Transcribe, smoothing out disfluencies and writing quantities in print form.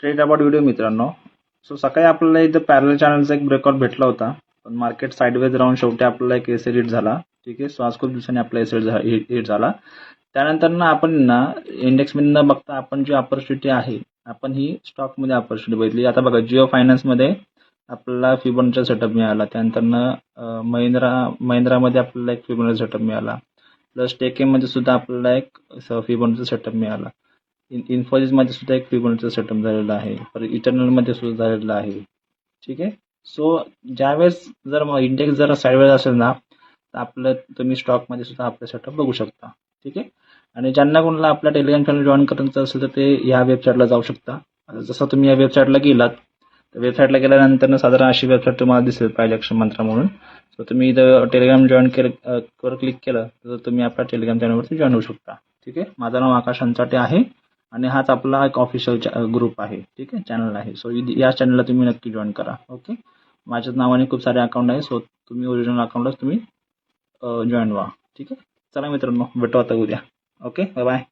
Straight about video मित्रांनो. So सकाळी आपल्याला इथं पॅरलल चॅनलचा एक ब्रेकआउट भेटला होता, पण मार्केट साईडवेज राहून शेवटी आपल्याला एक एसएल हिट झाला. ठीक आहे. सो आज खूप दिवसांनी आपला एसएल हिट झाला. त्यानंतर ना आपण ना इंडेक्स मध्ये न बघता आपण जी ऑपॉर्च्युनिटी आहे आपण ही स्टॉक मध्ये ऑपॉर्च्युनिटी बघितली. आता बघा जिओ फायनान्स मध्ये आपल्याला फिबोनाचा सेटअप मिळाला. त्यानंतर महिंद्रामध्ये आपल्याला एक फिबोनाचा सेटअप मिळाला. प्लस टेकेम मध्ये सुद्धा आपल्याला एक फिबोनाचा सेटअप मिळाला. इन्फोसिस मध्ये सुद्धा एक फिबोनाचा सेटअप झालेला आहे. इटर्नल मध्ये सुद्धा झालेला आहे. ठीक आहे. सो ज्यावेळेस जर इंडेक्स जर साईडवेज असेल ना तर आपलं तुम्ही स्टॉक मध्ये सुद्धा आपलं सेटअप बघू शकता. ठीक आहे. आणि ज्यांना कोणाला आपला टेलिग्राम चॅनल जॉईन करायचं असेल तर ते या वेबसाईटला जाऊ शकता. जसं तुम्ही या वेबसाईटला गेलात तर वेबसाईटला गेल्यानंतर साधारण अशी वेबसाईट तुम्हाला दिसेल प्रायलक्षम मंत्रा म्हणून. सो तुम्ही इथं टेलिग्राम जॉईन वर क्लिक केलं तर तुम्ही आपल्या टेलिग्राम चॅनलवरती जॉईन होऊ शकता. ठीक आहे. माझं नाव आकाश अंचाटे आहे आणि हाच आपला एक ऑफिशियल ग्रुप आहे. ठीक आहे, चॅनल आहे. सो या चॅनलला तुम्ही नक्की जॉईन करा. ओके. माझ्याच नावाने खूप सारे अकाउंट आहे. सो तुम्ही ओरिजिनल अकाउंटलाच तुम्ही जॉईन व्हा. ठीक आहे. चला मित्रांनो, भेटू आता उद्या. Okay, bye bye.